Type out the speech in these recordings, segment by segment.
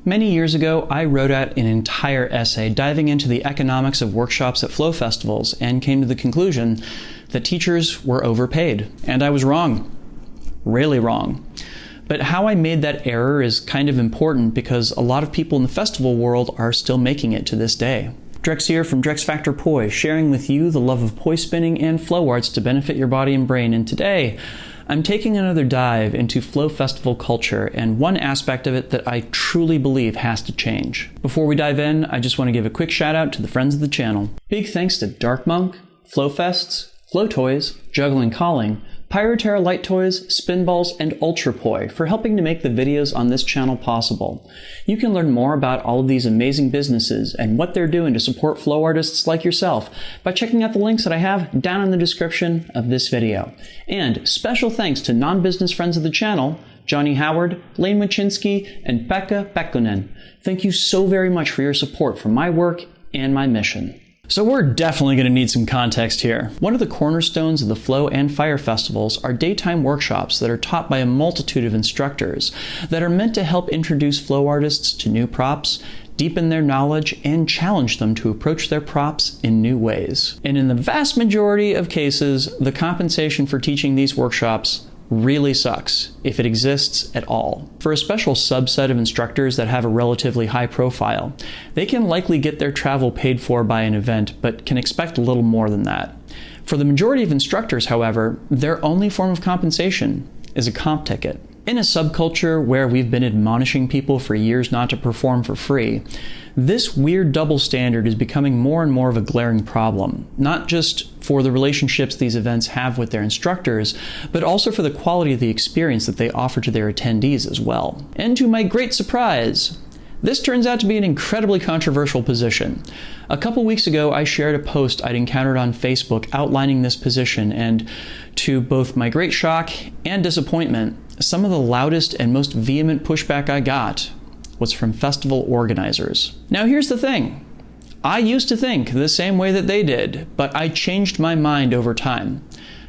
Many years ago, I wrote out an entire essay diving into the economics of workshops at flow festivals and came to the conclusion that teachers were overpaid. And I was wrong. Really wrong. But how I made that error is kind of important because a lot of people in the festival world are still making it to this day. Drex here from Drex Factor Poi, sharing with you the love of poi spinning and flow arts to benefit your body and brain. And today, I'm taking another dive into flow festival culture and one aspect of it that I truly believe has to change. Before we dive in, I just want to give a quick shout out to the friends of the channel. Big thanks to Dark Monk, Flow Fests, Flow Toys, Juggling Calling, Pyroterra Light Toys, Spinballs, and Ultrapoi for helping to make the videos on this channel possible. You can learn more about all of these amazing businesses and what they're doing to support flow artists like yourself by checking out the links that I have down in the description of this video. And special thanks to non-business friends of the channel, Johnny Howard, Lain Mochinsky, and Pekha Pekkonen. Thank you so very much for your support for my work and my mission. So we're definitely going to need some context here. One of the cornerstones of the Flow and Fire festivals are daytime workshops that are taught by a multitude of instructors that are meant to help introduce flow artists to new props, deepen their knowledge, and challenge them to approach their props in new ways. And in the vast majority of cases, the compensation for teaching these workshops really sucks, if it exists at all. For a special subset of instructors that have a relatively high profile, they can likely get their travel paid for by an event, but can expect a little more than that. For the majority of instructors, however, their only form of compensation is a comp ticket. In a subculture where we've been admonishing people for years not to perform for free, this weird double standard is becoming more and more of a glaring problem, not just for the relationships these events have with their instructors, but also for the quality of the experience that they offer to their attendees as well. And to my great surprise, this turns out to be an incredibly controversial position. A couple weeks ago, I shared a post I'd encountered on Facebook outlining this position, and to both my great shock and disappointment, some of the loudest and most vehement pushback I got was from festival organizers. Now here's the thing. I used to think the same way that they did, but I changed my mind over time.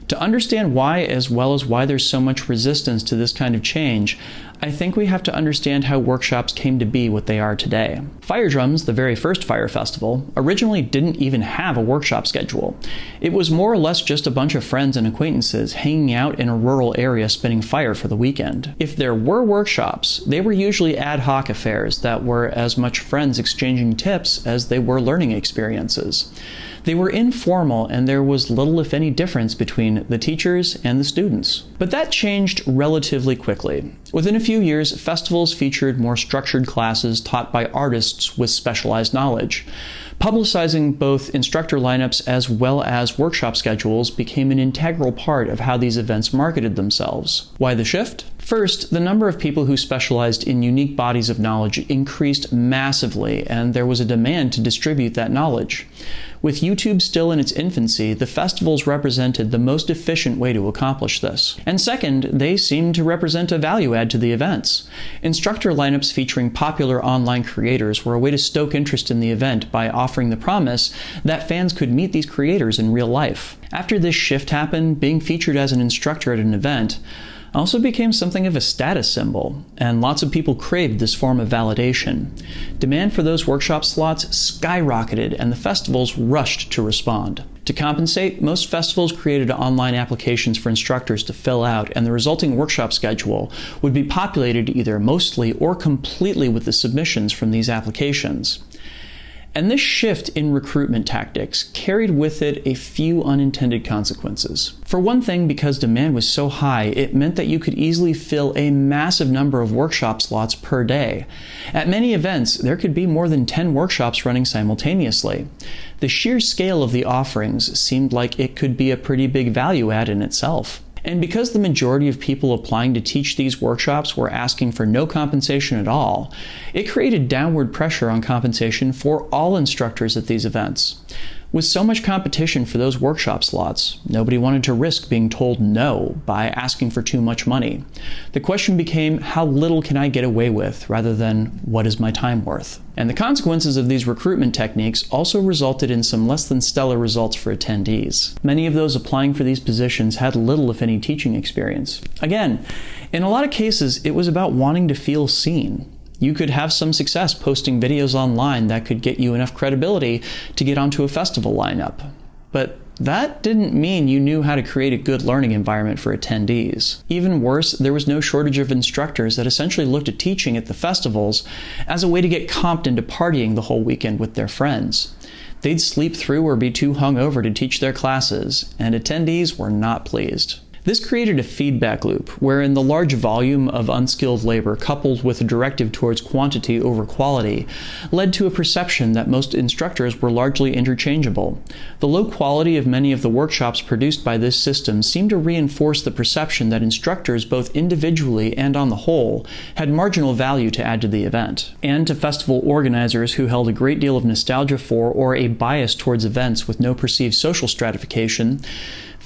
To understand why, as well as why there's so much resistance to this kind of change, I think we have to understand how workshops came to be what they are today. Fire Drums, the very first fire festival, originally didn't even have a workshop schedule. It was more or less just a bunch of friends and acquaintances hanging out in a rural area spinning fire for the weekend. If there were workshops, they were usually ad hoc affairs that were as much friends exchanging tips as they were learning experiences. They were informal, and there was little if any difference between the teachers and the students. But that changed relatively quickly. Within a few years, festivals featured more structured classes taught by artists with specialized knowledge. Publicizing both instructor lineups as well as workshop schedules became an integral part of how these events marketed themselves. Why the shift? First, the number of people who specialized in unique bodies of knowledge increased massively, and there was a demand to distribute that knowledge. With YouTube still in its infancy, the festivals represented the most efficient way to accomplish this. And second, they seemed to represent a value add to the events. Instructor lineups featuring popular online creators were a way to stoke interest in the event by offering the promise that fans could meet these creators in real life. After this shift happened, being featured as an instructor at an event also became something of a status symbol, and lots of people craved this form of validation. Demand for those workshop slots skyrocketed, and the festivals rushed to respond. To compensate, most festivals created online applications for instructors to fill out, and the resulting workshop schedule would be populated either mostly or completely with the submissions from these applications. And this shift in recruitment tactics carried with it a few unintended consequences. For one thing, because demand was so high, it meant that you could easily fill a massive number of workshop slots per day. At many events, there could be more than 10 workshops running simultaneously. The sheer scale of the offerings seemed like it could be a pretty big value add in itself. And because the majority of people applying to teach these workshops were asking for no compensation at all, it created downward pressure on compensation for all instructors at these events. With so much competition for those workshop slots, nobody wanted to risk being told no by asking for too much money. The question became, how little can I get away with, rather than what is my time worth? And the consequences of these recruitment techniques also resulted in some less than stellar results for attendees. Many of those applying for these positions had little if any teaching experience. Again, in a lot of cases, it was about wanting to feel seen. You could have some success posting videos online that could get you enough credibility to get onto a festival lineup. But that didn't mean you knew how to create a good learning environment for attendees. Even worse, there was no shortage of instructors that essentially looked at teaching at the festivals as a way to get comped into partying the whole weekend with their friends. They'd sleep through or be too hungover to teach their classes, and attendees were not pleased. This created a feedback loop, wherein the large volume of unskilled labor coupled with a directive towards quantity over quality led to a perception that most instructors were largely interchangeable. The low quality of many of the workshops produced by this system seemed to reinforce the perception that instructors, both individually and on the whole, had marginal value to add to the event. And to festival organizers who held a great deal of nostalgia for or a bias towards events with no perceived social stratification,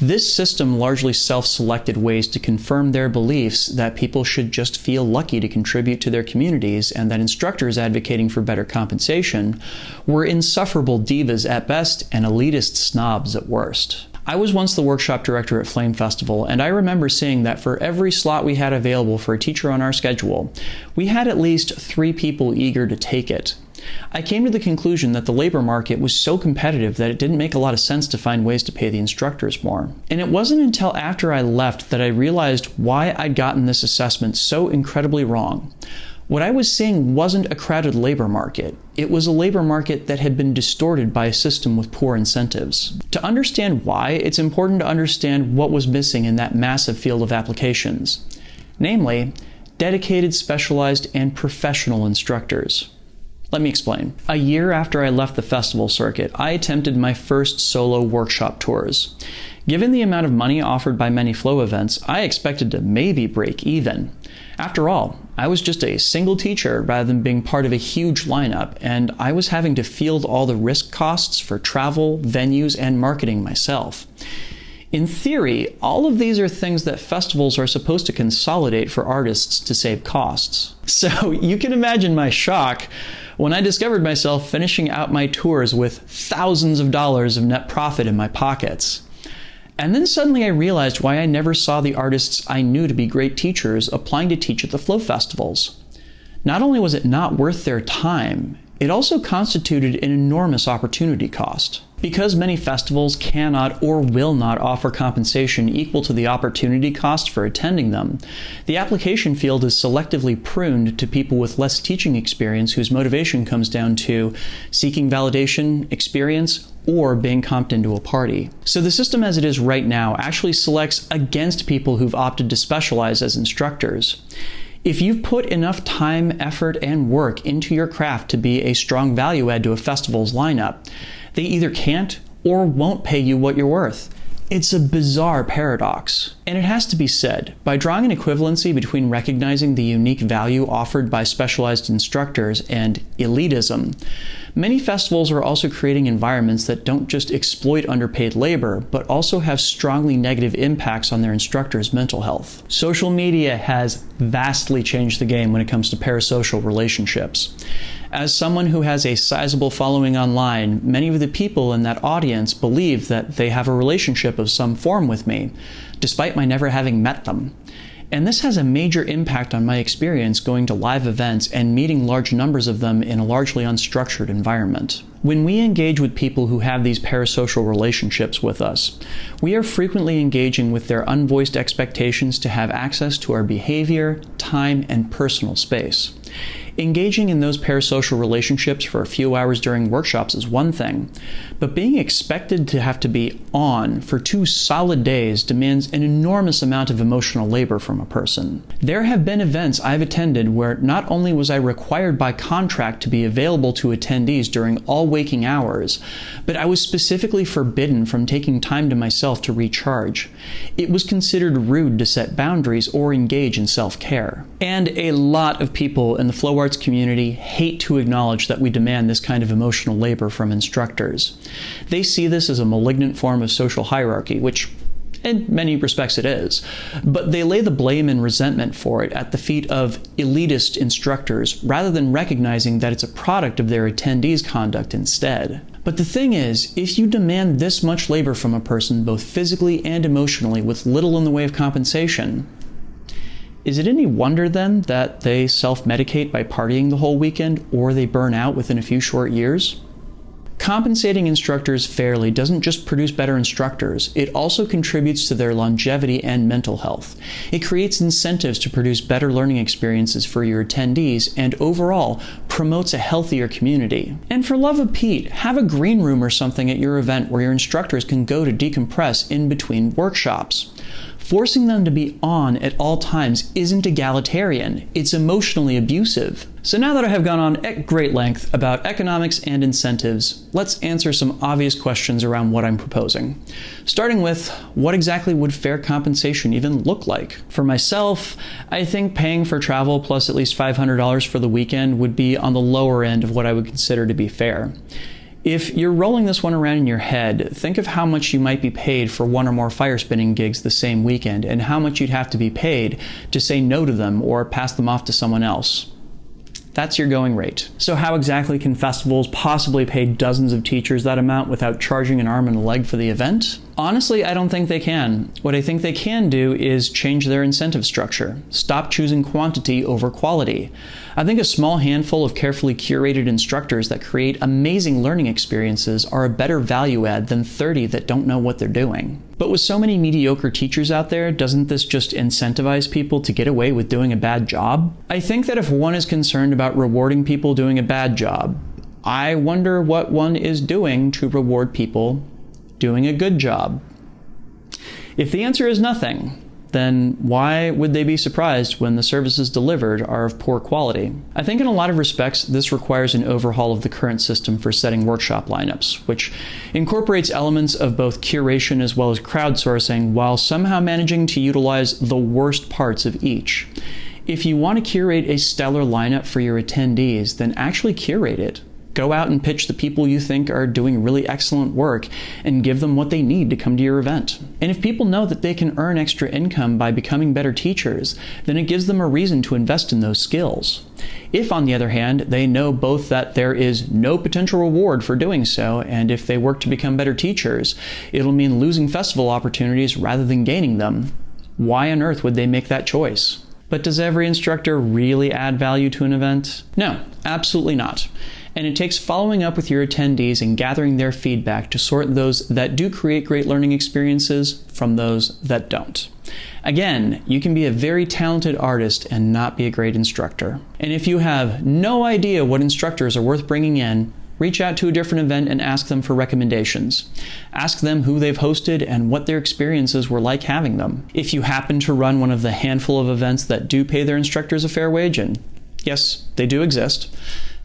this system largely self-selected ways to confirm their beliefs that people should just feel lucky to contribute to their communities and that instructors advocating for better compensation were insufferable divas at best and elitist snobs at worst. I was once the workshop director at Flame Festival, and I remember seeing that for every slot we had available for a teacher on our schedule, we had at least 3 people eager to take it. I came to the conclusion that the labor market was so competitive that it didn't make a lot of sense to find ways to pay the instructors more. And it wasn't until after I left that I realized why I'd gotten this assessment so incredibly wrong. What I was seeing wasn't a crowded labor market. It was a labor market that had been distorted by a system with poor incentives. To understand why, it's important to understand what was missing in that massive field of applications. Namely, dedicated, specialized, and professional instructors. Let me explain. A year after I left the festival circuit, I attempted my first solo workshop tours. Given the amount of money offered by many flow events, I expected to maybe break even. After all, I was just a single teacher rather than being part of a huge lineup, and I was having to field all the risk costs for travel, venues, and marketing myself. In theory, all of these are things that festivals are supposed to consolidate for artists to save costs. So you can imagine my shock when I discovered myself finishing out my tours with thousands of dollars of net profit in my pockets. And then suddenly I realized why I never saw the artists I knew to be great teachers applying to teach at the flow festivals. Not only was it not worth their time, it also constituted an enormous opportunity cost. Because many festivals cannot or will not offer compensation equal to the opportunity cost for attending them, the application field is selectively pruned to people with less teaching experience whose motivation comes down to seeking validation, experience, or being comped into a party. So the system as it is right now actually selects against people who've opted to specialize as instructors. If you've put enough time, effort, and work into your craft to be a strong value add to a festival's lineup, they either can't or won't pay you what you're worth. It's a bizarre paradox. And it has to be said, by drawing an equivalency between recognizing the unique value offered by specialized instructors and elitism, many festivals are also creating environments that don't just exploit underpaid labor, but also have strongly negative impacts on their instructors' mental health. Social media has vastly changed the game when it comes to parasocial relationships. As someone who has a sizable following online, many of the people in that audience believe that they have a relationship of some form with me, despite my never having met them. And this has a major impact on my experience going to live events and meeting large numbers of them in a largely unstructured environment. When we engage with people who have these parasocial relationships with us, we are frequently engaging with their unvoiced expectations to have access to our behavior, time, and personal space. Engaging in those parasocial relationships for a few hours during workshops is one thing, but being expected to have to be on for 2 solid days demands an enormous amount of emotional labor from a person. There have been events I've attended where not only was I required by contract to be available to attendees during all waking hours, but I was specifically forbidden from taking time to myself to recharge. It was considered rude to set boundaries or engage in self-care. And a lot of people in the flow arts community hate to acknowledge that we demand this kind of emotional labor from instructors. They see this as a malignant form of social hierarchy, which in many respects it is, but they lay the blame and resentment for it at the feet of elitist instructors rather than recognizing that it's a product of their attendees' conduct instead. But the thing is, if you demand this much labor from a person both physically and emotionally with little in the way of compensation, Is it any wonder then that they self-medicate by partying the whole weekend, or they burn out within a few short years? Compensating instructors fairly doesn't just produce better instructors, it also contributes to their longevity and mental health. It creates incentives to produce better learning experiences for your attendees and overall promotes a healthier community. And for love of Pete, have a green room or something at your event where your instructors can go to decompress in between workshops. Forcing them to be on at all times isn't egalitarian, it's emotionally abusive. So now that I have gone on at great length about economics and incentives, let's answer some obvious questions around what I'm proposing. Starting with, what exactly would fair compensation even look like? For myself, I think paying for travel plus at least $500 for the weekend would be on the lower end of what I would consider to be fair. If you're rolling this one around in your head, think of how much you might be paid for one or more fire spinning gigs the same weekend and how much you'd have to be paid to say no to them or pass them off to someone else. That's your going rate. So how exactly can festivals possibly pay dozens of teachers that amount without charging an arm and a leg for the event? Honestly, I don't think they can. What I think they can do is change their incentive structure. Stop choosing quantity over quality. I think a small handful of carefully curated instructors that create amazing learning experiences are a better value add than 30 that don't know what they're doing. But with so many mediocre teachers out there, doesn't this just incentivize people to get away with doing a bad job? I think that if one is concerned about rewarding people doing a bad job, I wonder what one is doing to reward people doing a good job. If the answer is nothing, then why would they be surprised when the services delivered are of poor quality? I think in a lot of respects, this requires an overhaul of the current system for setting workshop lineups, which incorporates elements of both curation as well as crowdsourcing, while somehow managing to utilize the worst parts of each. If you want to curate a stellar lineup for your attendees, then actually curate it. Go out and pitch the people you think are doing really excellent work and give them what they need to come to your event. And if people know that they can earn extra income by becoming better teachers, then it gives them a reason to invest in those skills. If, on the other hand, they know both that there is no potential reward for doing so, and if they work to become better teachers, it'll mean losing festival opportunities rather than gaining them, why on earth would they make that choice? But does every instructor really add value to an event? No, absolutely not. And it takes following up with your attendees and gathering their feedback to sort those that do create great learning experiences from those that don't. Again, you can be a very talented artist and not be a great instructor. And if you have no idea what instructors are worth bringing in, reach out to a different event and ask them for recommendations. Ask them who they've hosted and what their experiences were like having them. If you happen to run one of the handful of events that do pay their instructors a fair wage, and yes, they do exist,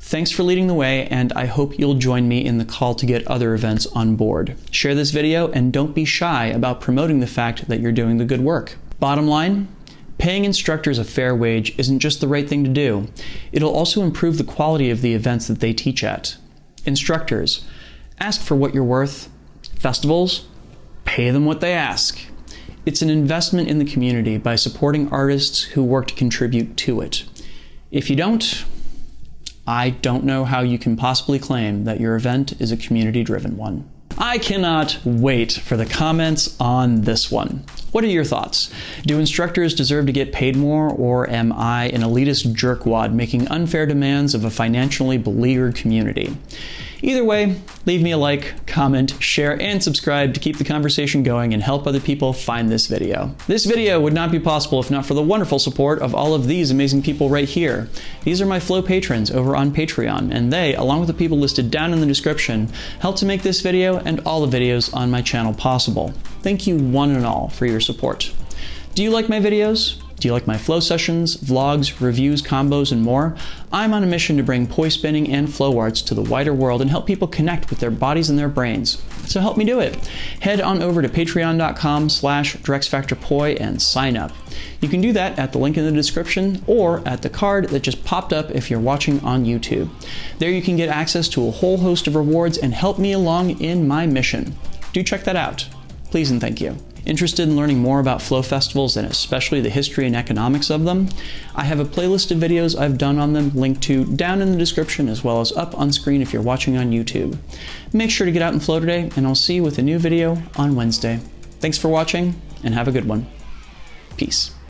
thanks for leading the way, and I hope you'll join me in the call to get other events on board. Share this video and don't be shy about promoting the fact that you're doing the good work. Bottom line, paying instructors a fair wage isn't just the right thing to do. It'll also improve the quality of the events that they teach at. Instructors, ask for what you're worth. Festivals, pay them what they ask. It's an investment in the community by supporting artists who work to contribute to it. If you don't, I don't know how you can possibly claim that your event is a community-driven one. I cannot wait for the comments on this one. What are your thoughts? Do instructors deserve to get paid more, or am I an elitist jerkwad making unfair demands of a financially beleaguered community? Either way, leave me a like, comment, share, and subscribe to keep the conversation going and help other people find this video. This video would not be possible if not for the wonderful support of all of these amazing people right here. These are my Flow patrons over on Patreon, and they, along with the people listed down in the description, help to make this video and all the videos on my channel possible. Thank you one and all for your support. Do you like my videos? Do you like my flow sessions, vlogs, reviews, combos, and more? I'm on a mission to bring poi spinning and flow arts to the wider world and help people connect with their bodies and their brains. So help me do it. Head on over to patreon.com/DrexFactorPoi and sign up. You can do that at the link in the description or at the card that just popped up if you're watching on YouTube. There you can get access to a whole host of rewards and help me along in my mission. Do check that out. Please and thank you. Interested in learning more about flow festivals and especially the history and economics of them? I have a playlist of videos I've done on them linked to down in the description as well as up on screen if you're watching on YouTube. Make sure to get out and flow today, and I'll see you with a new video on Wednesday. Thanks for watching and have a good one. Peace.